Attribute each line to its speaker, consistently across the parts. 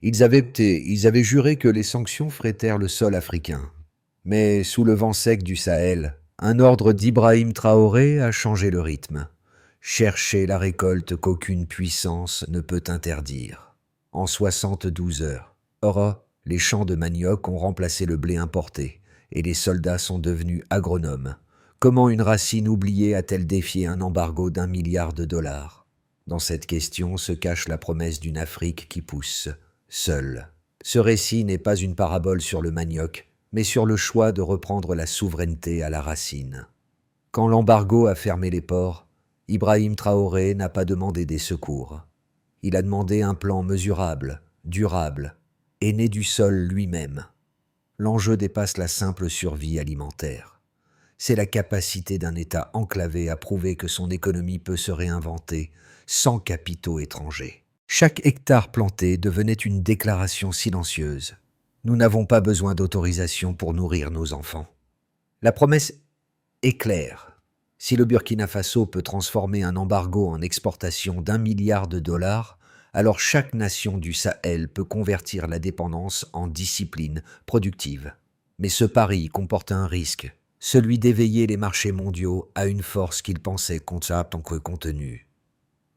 Speaker 1: Ils avaient juré que les sanctions feraient taire le sol africain. Mais sous le vent sec du Sahel, un ordre d'Ibrahim Traoré a changé le rythme. Chercher la récolte qu'aucune puissance ne peut interdire. En 72 heures, les champs de manioc ont remplacé le blé importé et les soldats sont devenus agronomes. Comment une racine oubliée a-t-elle défié un embargo d'1 milliard de dollars? Dans cette question se cache la promesse d'une Afrique qui pousse, seule. Ce récit n'est pas une parabole sur le manioc, mais sur le choix de reprendre la souveraineté à la racine. Quand l'embargo a fermé les ports, Ibrahim Traoré n'a pas demandé des secours. Il a demandé un plan mesurable, durable, et né du sol lui-même. L'enjeu dépasse la simple survie alimentaire. C'est la capacité d'un État enclavé à prouver que son économie peut se réinventer sans capitaux étrangers. Chaque hectare planté devenait une déclaration silencieuse. Nous n'avons pas besoin d'autorisation pour nourrir nos enfants. La promesse est claire. Si le Burkina Faso peut transformer un embargo en exportation d'1 milliard de dollars, alors chaque nation du Sahel peut convertir la dépendance en discipline productive. Mais ce pari comporte un risque, celui d'éveiller les marchés mondiaux à une force qu'ils pensaient comptable en que contenue.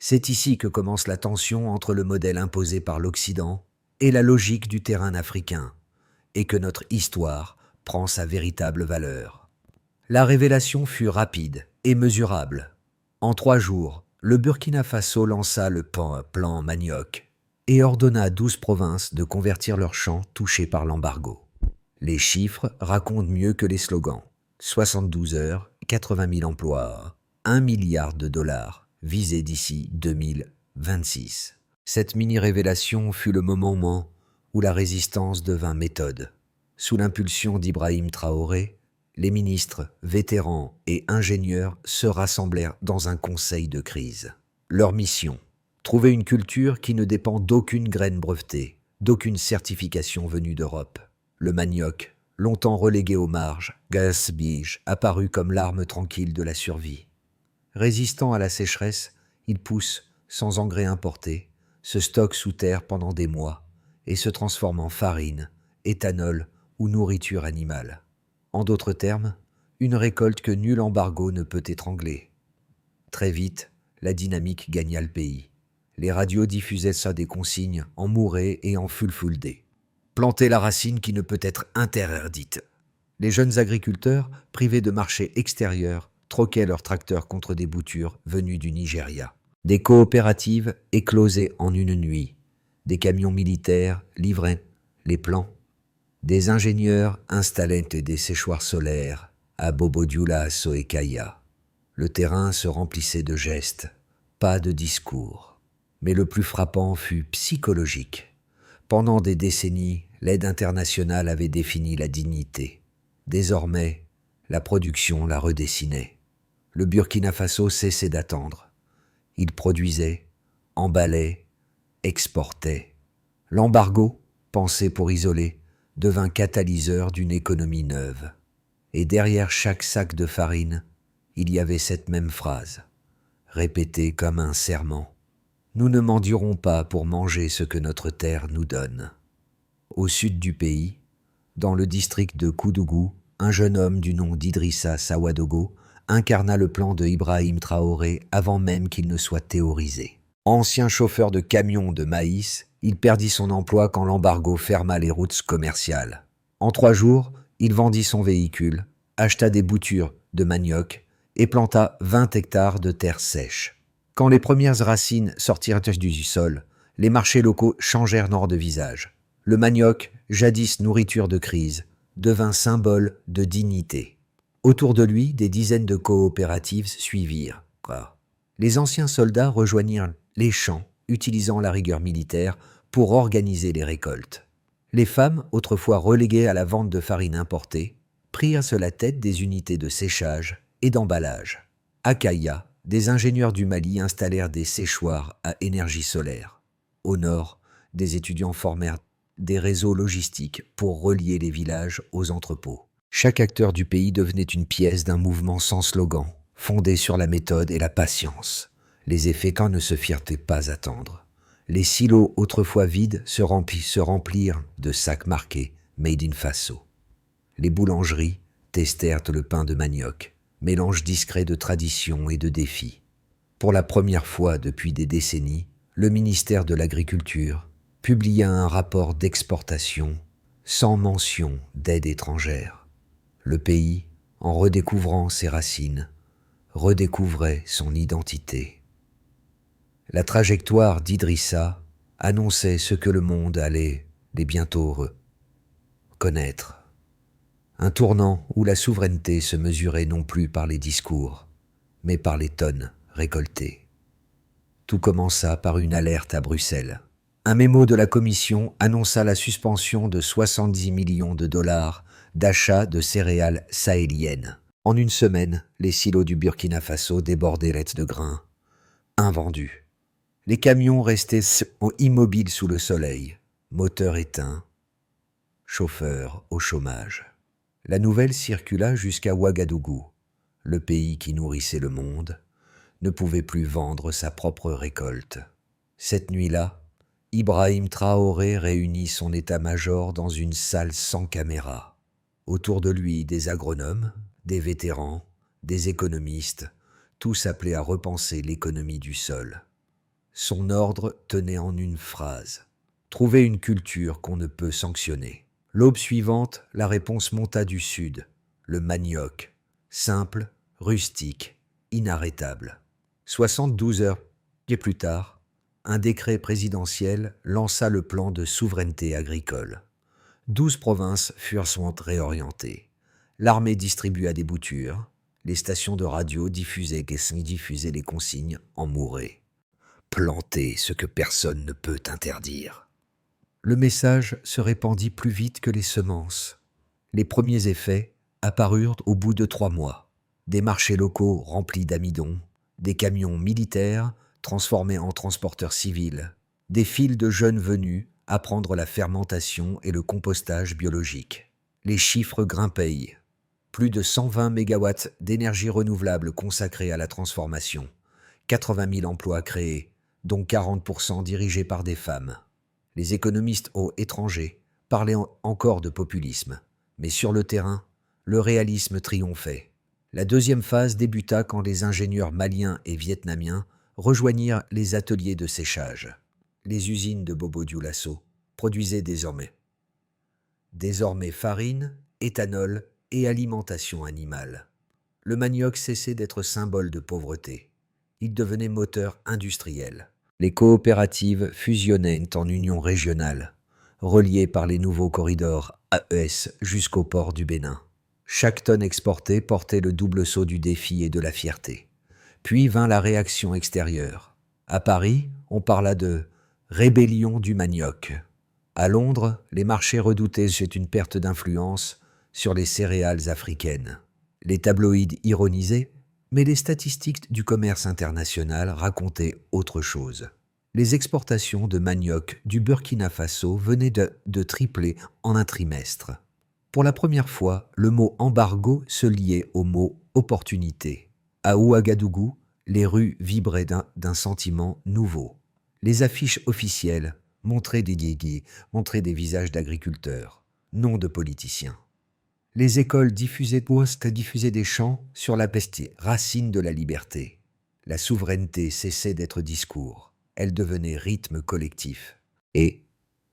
Speaker 1: C'est ici que commence la tension entre le modèle imposé par l'Occident et la logique du terrain africain, et que notre histoire prend sa véritable valeur. La révélation fut rapide et mesurable. En 3 jours, le Burkina Faso lança le plan manioc et ordonna à 12 provinces de convertir leurs champs touchés par l'embargo. Les chiffres racontent mieux que les slogans. 72 heures, 80 000 emplois, 1 milliard de dollars visés d'ici 2026. Cette mini-révélation fut le moment où la résistance devint méthode. Sous l'impulsion d'Ibrahim Traoré, les ministres, vétérans et ingénieurs se rassemblèrent dans un conseil de crise. Leur mission, trouver une culture qui ne dépend d'aucune graine brevetée, d'aucune certification venue d'Europe. Le manioc, longtemps relégué aux marges, gaspillage, apparut comme l'arme tranquille de la survie. Résistant à la sécheresse, il pousse, sans engrais importés, se stocke sous terre pendant des mois et se transforme en farine, éthanol ou nourriture animale. En d'autres termes, une récolte que nul embargo ne peut étrangler. Très vite, la dynamique gagna le pays. Les radios diffusaient ça des consignes en mouré et en fulfulde. Planter la racine qui ne peut être interdite. Les jeunes agriculteurs, privés de marchés extérieurs, troquaient leurs tracteurs contre des boutures venues du Nigeria. Des coopératives éclosaient en une nuit. Des camions militaires livraient les plants. Des ingénieurs installaient des séchoirs solaires à Bobo-Dioulasso et Kaya. Le terrain se remplissait de gestes, pas de discours. Mais le plus frappant fut psychologique. Pendant des décennies, l'aide internationale avait défini la dignité. Désormais, la production la redessinait. Le Burkina Faso cessait d'attendre. Il produisait, emballait, exportait. L'embargo, pensé pour isoler, devint catalyseur d'une économie neuve. Et derrière chaque sac de farine, il y avait cette même phrase, répétée comme un serment. Nous ne mendierons pas pour manger ce que notre terre nous donne. Au sud du pays, dans le district de Koudougou, un jeune homme du nom d'Idrissa Sawadogo incarna le plan de Ibrahim Traoré avant même qu'il ne soit théorisé. Ancien chauffeur de camion de maïs, il perdit son emploi quand l'embargo ferma les routes commerciales. En 3 jours, il vendit son véhicule, acheta des boutures de manioc et planta 20 hectares de terre sèche. Quand les premières racines sortirent du sol, les marchés locaux changèrent de visage. Le manioc, jadis nourriture de crise, devint symbole de dignité. Autour de lui, des dizaines de coopératives suivirent. Les anciens soldats rejoignirent les champs, utilisant la rigueur militaire pour organiser les récoltes. Les femmes, autrefois reléguées à la vente de farine importée, prirent sur la tête des unités de séchage et d'emballage. À Kaya, des ingénieurs du Mali installèrent des séchoirs à énergie solaire. Au nord, des étudiants formèrent des réseaux logistiques pour relier les villages aux entrepôts. Chaque acteur du pays devenait une pièce d'un mouvement sans slogan, fondé sur la méthode et la patience. Les effets ne se firent pas attendre. Les silos autrefois vides se remplirent de sacs marqués « Made in Faso ». Les boulangeries testèrent le pain de manioc, mélange discret de tradition et de défi. Pour la première fois depuis des décennies, le ministère de l'Agriculture publia un rapport d'exportation sans mention d'aide étrangère. Le pays, en redécouvrant ses racines, redécouvrait son identité. La trajectoire d'Idrissa annonçait ce que le monde allait bientôt connaître. Un tournant où la souveraineté se mesurait non plus par les discours, mais par les tonnes récoltées. Tout commença par une alerte à Bruxelles. Un mémo de la Commission annonça la suspension de 70 millions de dollars d'achat de céréales sahéliennes. En une semaine, les silos du Burkina Faso débordaient de grains, invendus. Les camions restaient immobiles sous le soleil, moteurs éteints, chauffeurs au chômage. La nouvelle circula jusqu'à Ouagadougou. Le pays qui nourrissait le monde ne pouvait plus vendre sa propre récolte. Cette nuit-là, Ibrahim Traoré réunit son état-major dans une salle sans caméra. Autour de lui, des agronomes, des vétérans, des économistes, tous appelés à repenser l'économie du sol. Son ordre tenait en une phrase : trouver une culture qu'on ne peut sanctionner. L'aube suivante, la réponse monta du sud, le manioc, simple, rustique, inarrêtable. 72 heures plus tard, un décret présidentiel lança le plan de souveraineté agricole. 12 provinces furent réorientées. L'armée distribua des boutures, les stations de radio diffusaient les consignes en mouret. Planter ce que personne ne peut interdire. Le message se répandit plus vite que les semences. Les premiers effets apparurent au bout de 3 mois. Des marchés locaux remplis d'amidon, des camions militaires transformés en transporteurs civils, des files de jeunes venus apprendre la fermentation et le compostage biologique. Les chiffres grimpaient. Plus de 120 mégawatts d'énergie renouvelable consacrés à la transformation, 80 000 emplois créés, dont 40% dirigés par des femmes. Les économistes étrangers parlaient encore de populisme, mais sur le terrain, le réalisme triomphait. La deuxième phase débuta quand les ingénieurs maliens et vietnamiens rejoignirent les ateliers de séchage. Les usines de Bobo Dioulasso produisaient désormais farine, éthanol et alimentation animale. Le manioc cessait d'être symbole de pauvreté. Il devenait moteur industriel. Les coopératives fusionnaient en unions régionales, reliées par les nouveaux corridors AES jusqu'au port du Bénin. Chaque tonne exportée portait le double sceau du défi et de la fierté. Puis vint la réaction extérieure. À Paris, on parla de « rébellion du manioc ». À Londres, les marchés redoutaient une perte d'influence sur les céréales africaines. Les tabloïds ironisaient, mais les statistiques du commerce international racontaient autre chose. Les exportations de manioc du Burkina Faso venaient de tripler en un trimestre. Pour la première fois, le mot embargo se liait au mot opportunité. À Ouagadougou, les rues vibraient d'un sentiment nouveau. Les affiches officielles montraient des visages d'agriculteurs, non de politiciens. Les écoles diffusaient des chants sur la racine de la liberté. La souveraineté cessait d'être discours, elle devenait rythme collectif. Et,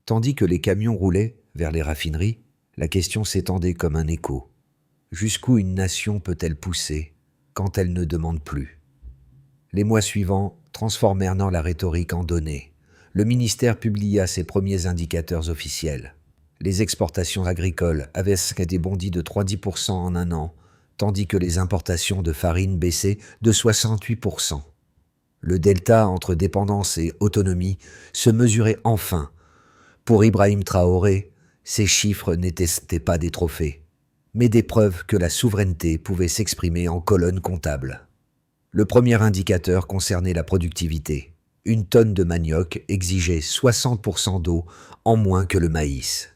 Speaker 1: tandis que les camions roulaient vers les raffineries, la question s'étendait comme un écho. Jusqu'où une nation peut-elle pousser quand elle ne demande plus ? Les mois suivants transformèrent la rhétorique en données. Le ministère publia ses premiers indicateurs officiels. Les exportations agricoles avaient bondi de 3,10% en un an, tandis que les importations de farine baissaient de 68%. Le delta entre dépendance et autonomie se mesurait enfin. Pour Ibrahim Traoré, ces chiffres n'étaient pas des trophées, mais des preuves que la souveraineté pouvait s'exprimer en colonnes comptables. Le premier indicateur concernait la productivité. Une tonne de manioc exigeait 60% d'eau en moins que le maïs.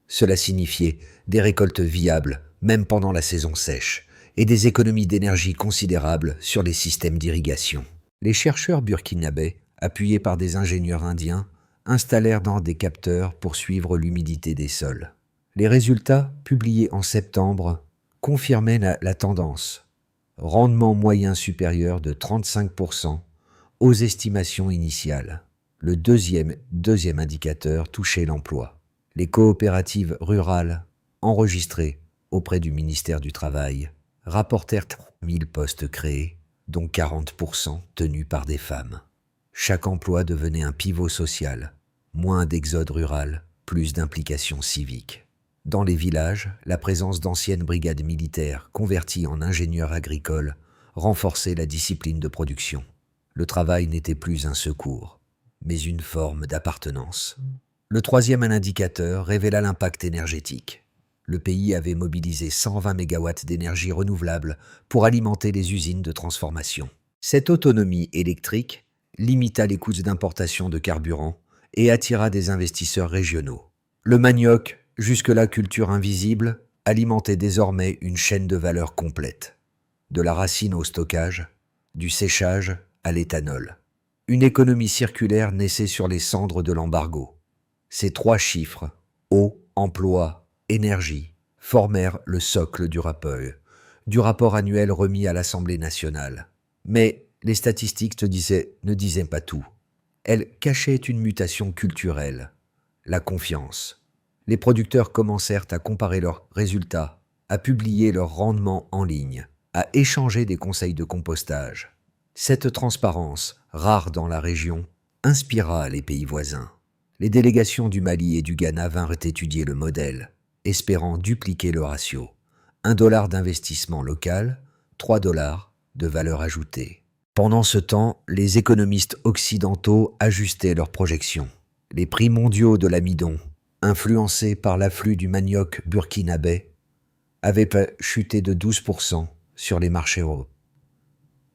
Speaker 1: Cela signifiait des récoltes viables, même pendant la saison sèche, et des économies d'énergie considérables sur les systèmes d'irrigation. Les chercheurs burkinabés appuyés par des ingénieurs indiens, installèrent dans des capteurs pour suivre l'humidité des sols. Les résultats, publiés en septembre, confirmaient la tendance. Rendement moyen supérieur de 35% aux estimations initiales. Le deuxième indicateur touchait l'emploi. Les coopératives rurales, enregistrées auprès du ministère du Travail, rapportèrent 1000 postes créés, dont 40% tenus par des femmes. Chaque emploi devenait un pivot social, moins d'exode rural, plus d'implication civique. Dans les villages, la présence d'anciennes brigades militaires converties en ingénieurs agricoles renforçait la discipline de production. Le travail n'était plus un secours, mais une forme d'appartenance. Le troisième indicateur révéla l'impact énergétique. Le pays avait mobilisé 120 MW d'énergie renouvelable pour alimenter les usines de transformation. Cette autonomie électrique limita les coûts d'importation de carburant et attira des investisseurs régionaux. Le manioc, jusque-là culture invisible, alimentait désormais une chaîne de valeur complète. De la racine au stockage, du séchage à l'éthanol. Une économie circulaire naissait sur les cendres de l'embargo. Ces trois chiffres, eau, emploi, énergie, formèrent le socle du rapport annuel remis à l'Assemblée nationale. Mais les statistiques ne disaient pas tout. Elles cachaient une mutation culturelle, la confiance. Les producteurs commencèrent à comparer leurs résultats, à publier leurs rendements en ligne, à échanger des conseils de compostage. Cette transparence, rare dans la région, inspira les pays voisins. Les délégations du Mali et du Ghana vinrent étudier le modèle, espérant dupliquer le ratio. $1 d'investissement local, $3 de valeur ajoutée. Pendant ce temps, les économistes occidentaux ajustaient leurs projections. Les prix mondiaux de l'amidon, influencés par l'afflux du manioc burkinabé, avaient chuté de 12% sur les marchés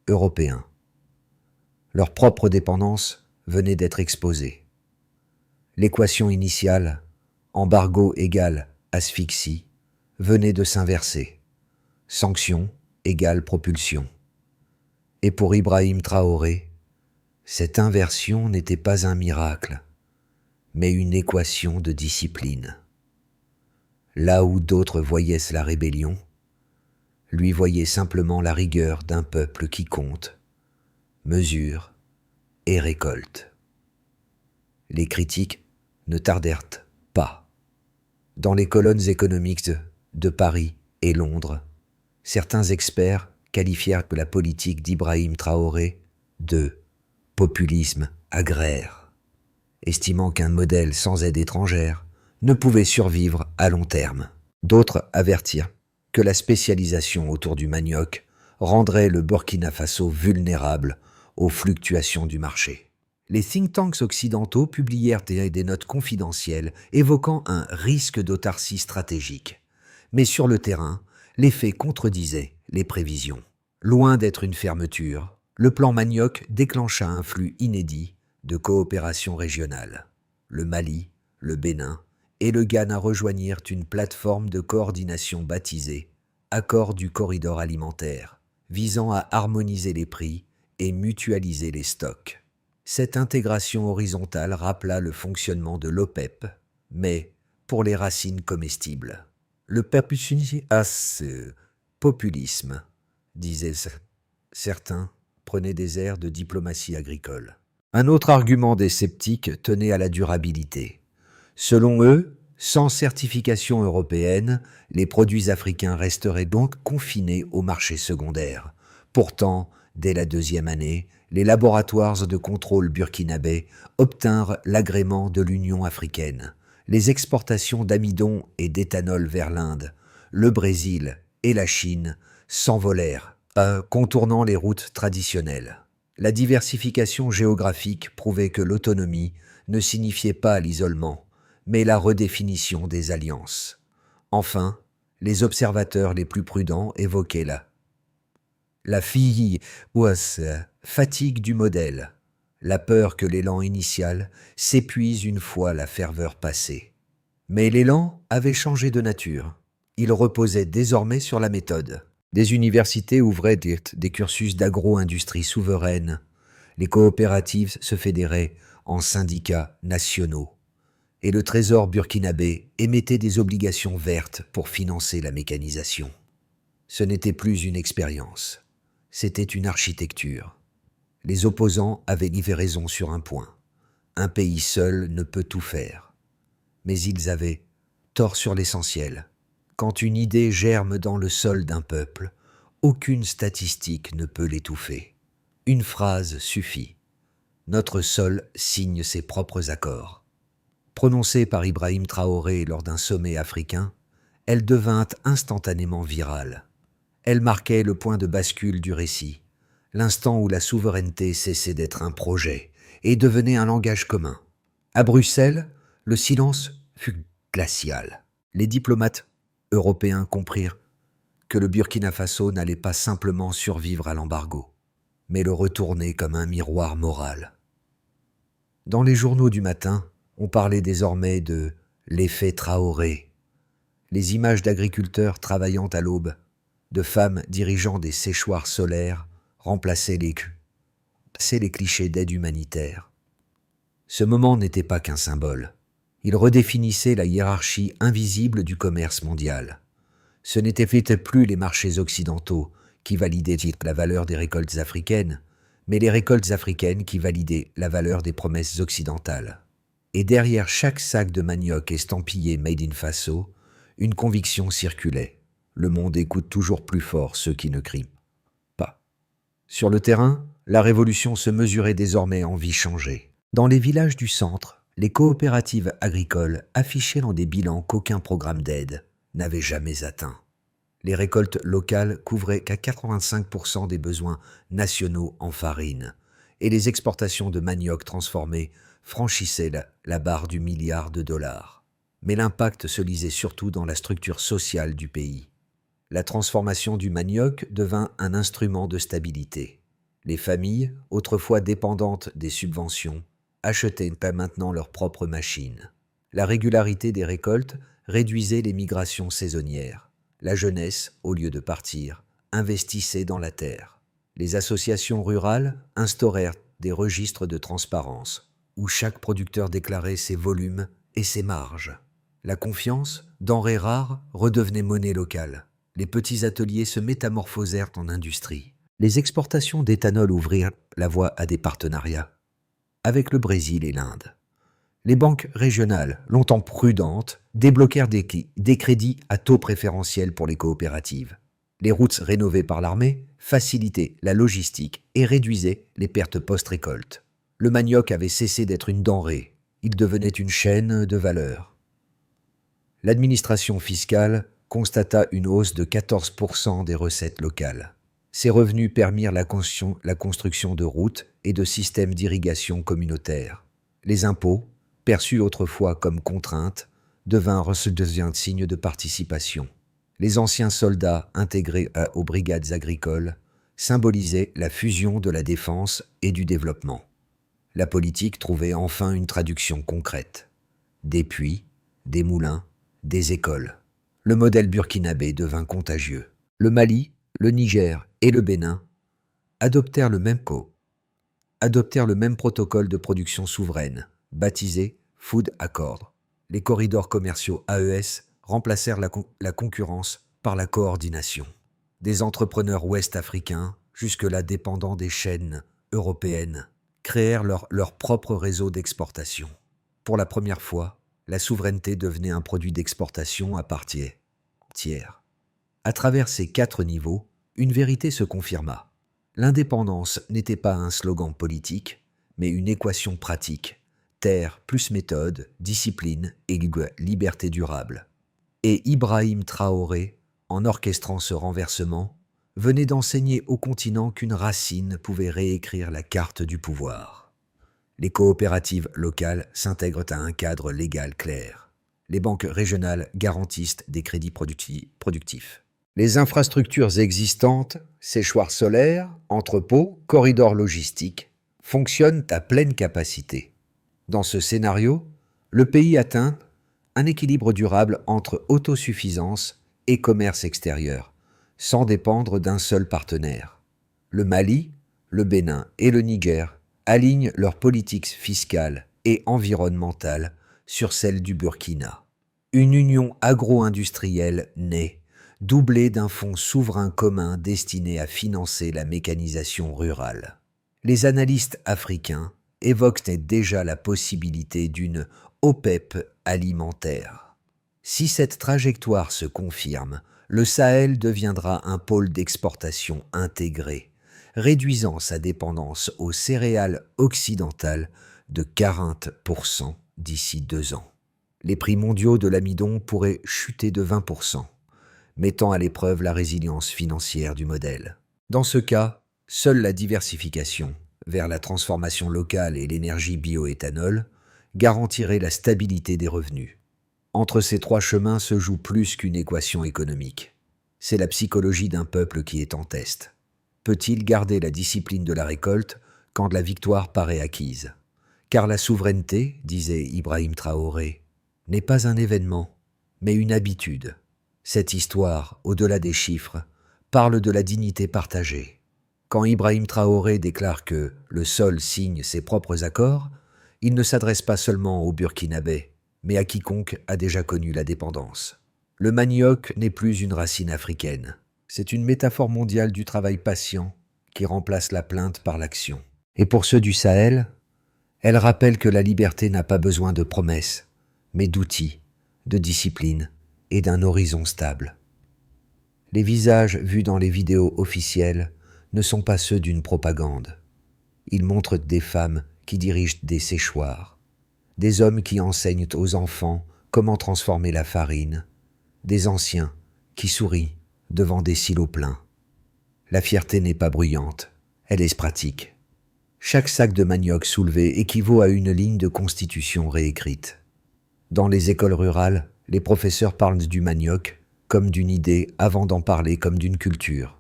Speaker 1: européens. Leur propre dépendance venait d'être exposée. L'équation initiale, embargo égale asphyxie, venait de s'inverser. Sanction égale propulsion. Et pour Ibrahim Traoré, cette inversion n'était pas un miracle, mais une équation de discipline. Là où d'autres voyaient la rébellion, lui voyait simplement la rigueur d'un peuple qui compte, mesure et récolte. Les critiques ne tardèrent pas. Dans les colonnes économiques de Paris et Londres, certains experts qualifièrent la politique d'Ibrahim Traoré de populisme agraire, estimant qu'un modèle sans aide étrangère ne pouvait survivre à long terme. D'autres avertirent que la spécialisation autour du manioc rendrait le Burkina Faso vulnérable aux fluctuations du marché. Les think tanks occidentaux publièrent des notes confidentielles évoquant un risque d'autarcie stratégique. Mais sur le terrain, les faits contredisaient les prévisions. Loin d'être une fermeture, le plan manioc déclencha un flux inédit de coopération régionale. Le Mali, le Bénin et le Ghana rejoignirent une plateforme de coordination baptisée Accord du corridor alimentaire, visant à harmoniser les prix et mutualiser les stocks. Cette intégration horizontale rappela le fonctionnement de l'OPEP, mais pour les racines comestibles. Le populisme, disaient certains, prenait des airs de diplomatie agricole. Un autre argument des sceptiques tenait à la durabilité. Selon eux, sans certification européenne, les produits africains resteraient donc confinés au marché secondaire. Pourtant, dès la deuxième année, les laboratoires de contrôle burkinabés obtinrent l'agrément de l'Union africaine. Les exportations d'amidon et d'éthanol vers l'Inde, le Brésil et la Chine s'envolèrent, contournant les routes traditionnelles. La diversification géographique prouvait que l'autonomie ne signifiait pas l'isolement, mais la redéfinition des alliances. Enfin, les observateurs les plus prudents évoquaient la fatigue du modèle, la peur que l'élan initial s'épuise une fois la ferveur passée. Mais l'élan avait changé de nature. Il reposait désormais sur la méthode. Des universités ouvraient des cursus d'agro-industrie souveraine. Les coopératives se fédéraient en syndicats nationaux et le trésor burkinabé émettait des obligations vertes pour financer la mécanisation. Ce n'était plus une expérience, c'était une architecture. Les opposants avaient raison sur un point. Un pays seul ne peut tout faire. Mais ils avaient tort sur l'essentiel. Quand une idée germe dans le sol d'un peuple, aucune statistique ne peut l'étouffer. Une phrase suffit. Notre sol signe ses propres accords. Prononcée par Ibrahim Traoré lors d'un sommet africain, elle devint instantanément virale. Elle marquait le point de bascule du récit, l'instant où la souveraineté cessait d'être un projet et devenait un langage commun. À Bruxelles, le silence fut glacial. Les diplomates européens comprirent que le Burkina Faso n'allait pas simplement survivre à l'embargo, mais le retourner comme un miroir moral. Dans les journaux du matin, on parlait désormais de l'effet Traoré, les images d'agriculteurs travaillant à l'aube, de femmes dirigeant des séchoirs solaires remplaçaient les clichés d'aide humanitaire. Ce moment n'était pas qu'un symbole. Il redéfinissait la hiérarchie invisible du commerce mondial. Ce n'étaient plus les marchés occidentaux qui validaient la valeur des récoltes africaines, mais les récoltes africaines qui validaient la valeur des promesses occidentales. Et derrière chaque sac de manioc estampillé Made in Faso, une conviction circulait. Le monde écoute toujours plus fort ceux qui ne crient pas. Sur le terrain, la révolution se mesurait désormais en vies changées. Dans les villages du centre, les coopératives agricoles affichaient dans des bilans qu'aucun programme d'aide n'avait jamais atteint. Les récoltes locales couvraient qu'à 85% des besoins nationaux en farine, et les exportations de manioc transformé franchissaient la barre du milliard de dollars. Mais l'impact se lisait surtout dans la structure sociale du pays. La transformation du manioc devint un instrument de stabilité. Les familles, autrefois dépendantes des subventions, achetaient maintenant leurs propres machines. La régularité des récoltes réduisait les migrations saisonnières. La jeunesse, au lieu de partir, investissait dans la terre. Les associations rurales instaurèrent des registres de transparence, où chaque producteur déclarait ses volumes et ses marges. La confiance, denrée rare, redevenait monnaie locale. Les petits ateliers se métamorphosèrent en industrie. Les exportations d'éthanol ouvrirent la voie à des partenariats avec le Brésil et l'Inde. Les banques régionales, longtemps prudentes, débloquèrent des crédits à taux préférentiels pour les coopératives. Les routes rénovées par l'armée facilitaient la logistique et réduisaient les pertes post-récolte. Le manioc avait cessé d'être une denrée, il devenait une chaîne de valeur. L'administration fiscale constata une hausse de 14% des recettes locales. Ces revenus permirent la construction de routes et de systèmes d'irrigation communautaires. Les impôts, perçus autrefois comme contraintes, devinrent un signe de participation. Les anciens soldats intégrés aux brigades agricoles symbolisaient la fusion de la défense et du développement. La politique trouvait enfin une traduction concrète. Des puits, des moulins, des écoles. Le modèle burkinabé devint contagieux. Le Mali, le Niger et le Bénin adoptèrent le même protocole de production souveraine, baptisé Food Accord. Les corridors commerciaux AES remplacèrent la concurrence par la coordination. Des entrepreneurs ouest-africains, jusque-là dépendants des chaînes européennes, créèrent leur propre réseau d'exportation. Pour la première fois, la souveraineté devenait un produit d'exportation à part entière. À travers ces 4 niveaux, une vérité se confirma. L'indépendance n'était pas un slogan politique, mais une équation pratique. Terre plus méthode, discipline et liberté durable. Et Ibrahim Traoré, en orchestrant ce renversement, venait d'enseigner au continent qu'une racine pouvait réécrire la carte du pouvoir. Les coopératives locales s'intègrent à un cadre légal clair. Les banques régionales garantissent des crédits productifs. Les infrastructures existantes, séchoirs solaires, entrepôts, corridors logistiques, fonctionnent à pleine capacité. Dans ce scénario, le pays atteint un équilibre durable entre autosuffisance et commerce extérieur, sans dépendre d'un seul partenaire. Le Mali, le Bénin et le Niger alignent leur politique fiscale et environnementale sur celle du Burkina. Une union agro-industrielle naît, doublée d'un fonds souverain commun destiné à financer la mécanisation rurale. Les analystes africains évoquent déjà la possibilité d'une OPEP alimentaire. Si cette trajectoire se confirme, le Sahel deviendra un pôle d'exportation intégré, réduisant sa dépendance aux céréales occidentales de 40% d'ici 2 ans. Les prix mondiaux de l'amidon pourraient chuter de 20%, mettant à l'épreuve la résilience financière du modèle. Dans ce cas, seule la diversification vers la transformation locale et l'énergie bioéthanol garantirait la stabilité des revenus. Entre ces 3 chemins se joue plus qu'une équation économique. C'est la psychologie d'un peuple qui est en test. Peut-il garder la discipline de la récolte quand la victoire paraît acquise? Car la souveraineté, disait Ibrahim Traoré, n'est pas un événement, mais une habitude. Cette histoire, au-delà des chiffres, parle de la dignité partagée. Quand Ibrahim Traoré déclare que le sol signe ses propres accords, il ne s'adresse pas seulement aux Burkinabés, mais à quiconque a déjà connu la dépendance. Le manioc n'est plus une racine africaine. C'est une métaphore mondiale du travail patient qui remplace la plainte par l'action. Et pour ceux du Sahel, elle rappelle que la liberté n'a pas besoin de promesses, mais d'outils, de discipline et d'un horizon stable. Les visages vus dans les vidéos officielles ne sont pas ceux d'une propagande. Ils montrent des femmes qui dirigent des séchoirs, des hommes qui enseignent aux enfants comment transformer la farine, des anciens qui sourient devant des silos pleins. La fierté n'est pas bruyante, elle est pratique. Chaque sac de manioc soulevé équivaut à une ligne de constitution réécrite. Dans les écoles rurales, les professeurs parlent du manioc comme d'une idée avant d'en parler comme d'une culture.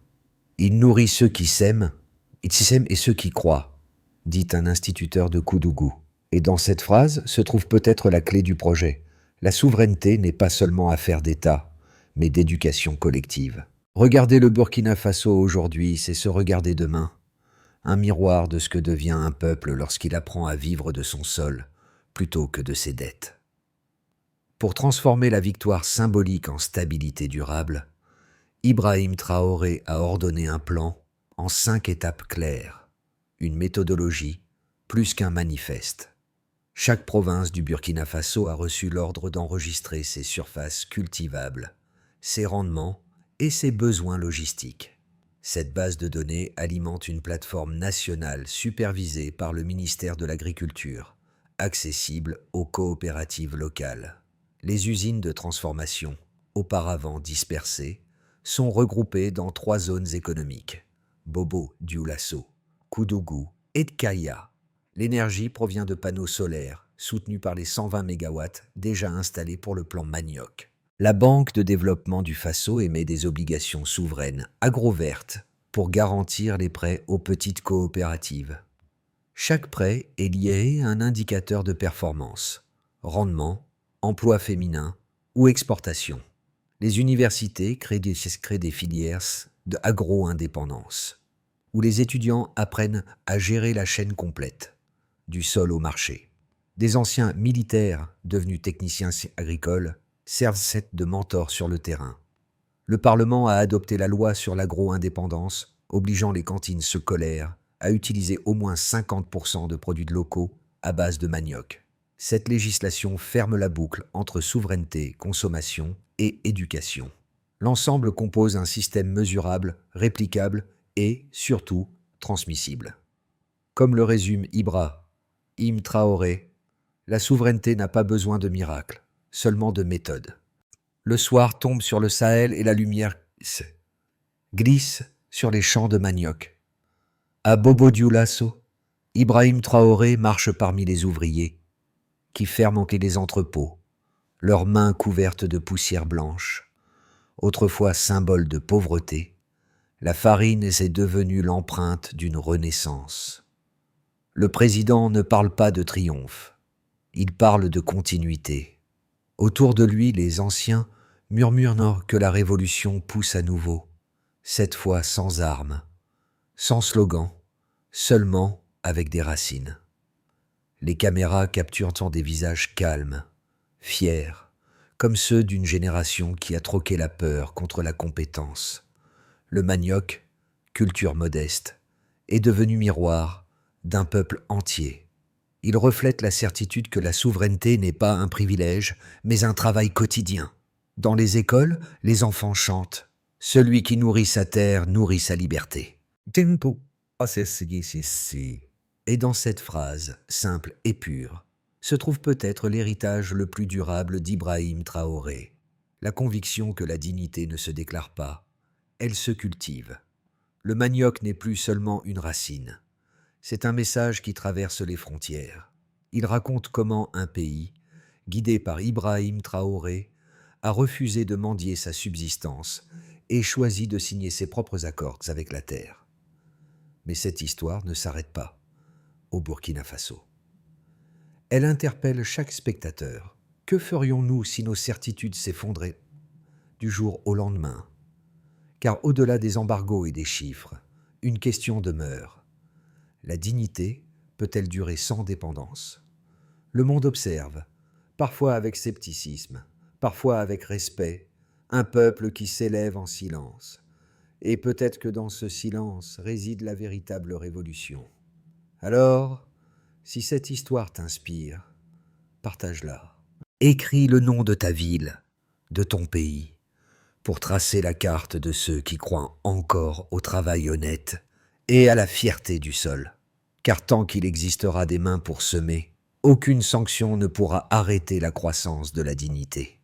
Speaker 1: Il nourrit ceux qui s'aiment, et ceux qui croient, dit un instituteur de Koudougou. Et dans cette phrase se trouve peut-être la clé du projet. La souveraineté n'est pas seulement affaire d'État, mais d'éducation collective. Regarder le Burkina Faso aujourd'hui, c'est se regarder demain. Un miroir de ce que devient un peuple lorsqu'il apprend à vivre de son sol, plutôt que de ses dettes. Pour transformer la victoire symbolique en stabilité durable, Ibrahim Traoré a ordonné un plan en 5 étapes claires, une méthodologie plus qu'un manifeste. Chaque province du Burkina Faso a reçu l'ordre d'enregistrer ses surfaces cultivables, ses rendements et ses besoins logistiques. Cette base de données alimente une plateforme nationale supervisée par le ministère de l'Agriculture, accessible aux coopératives locales. Les usines de transformation, auparavant dispersées, sont regroupées dans 3 zones économiques, Bobo-Dioulasso, Koudougou et Kaya. L'énergie provient de panneaux solaires, soutenus par les 120 MW déjà installés pour le plan Manioc. La Banque de développement du Faso émet des obligations souveraines agro-vertes pour garantir les prêts aux petites coopératives. Chaque prêt est lié à un indicateur de performance, rendement, emploi féminin ou exportation. Les universités créent des filières d'agro-indépendance, où les étudiants apprennent à gérer la chaîne complète, du sol au marché. Des anciens militaires devenus techniciens agricoles servent de mentors sur le terrain. Le Parlement a adopté la loi sur l'agro-indépendance, obligeant les cantines scolaires à utiliser au moins 50% de produits locaux à base de manioc. Cette législation ferme la boucle entre souveraineté, consommation et éducation. L'ensemble compose un système mesurable, réplicable et, surtout, transmissible. Comme le résume Ibrahim Traoré, la souveraineté n'a pas besoin de miracles, seulement de méthode. Le soir tombe sur le Sahel et la lumière glisse sur les champs de manioc. À Bobo-Dioulasso, Ibrahim Traoré marche parmi les ouvriers qui ferment les entrepôts, leurs mains couvertes de poussière blanche. Autrefois symbole de pauvreté, la farine est devenue l'empreinte d'une renaissance. Le président ne parle pas de triomphe, il parle de continuité. Autour de lui, les anciens murmurent que la révolution pousse à nouveau, cette fois sans armes, sans slogan, seulement avec des racines. Les caméras capturent des visages calmes, fiers, comme ceux d'une génération qui a troqué la peur contre la compétence. Le manioc, culture modeste, est devenu miroir d'un peuple entier. Il reflète la certitude que la souveraineté n'est pas un privilège, mais un travail quotidien. Dans les écoles, les enfants chantent « Celui qui nourrit sa terre nourrit sa liberté ». Et dans cette phrase, simple et pure, se trouve peut-être l'héritage le plus durable d'Ibrahim Traoré. La conviction que la dignité ne se déclare pas, elle se cultive. Le manioc n'est plus seulement une racine. C'est un message qui traverse les frontières. Il raconte comment un pays, guidé par Ibrahim Traoré, a refusé de mendier sa subsistance et choisi de signer ses propres accords avec la terre. Mais cette histoire ne s'arrête pas au Burkina Faso. Elle interpelle chaque spectateur. Que ferions-nous si nos certitudes s'effondraient du jour au lendemain? Car au-delà des embargos et des chiffres, une question demeure. La dignité peut-elle durer sans dépendance? Le monde observe, parfois avec scepticisme, parfois avec respect, un peuple qui s'élève en silence. Et peut-être que dans ce silence réside la véritable révolution. Alors, si cette histoire t'inspire, partage-la. Écris le nom de ta ville, de ton pays, pour tracer la carte de ceux qui croient encore au travail honnête et à la fierté du sol. Car tant qu'il existera des mains pour semer, aucune sanction ne pourra arrêter la croissance de la dignité.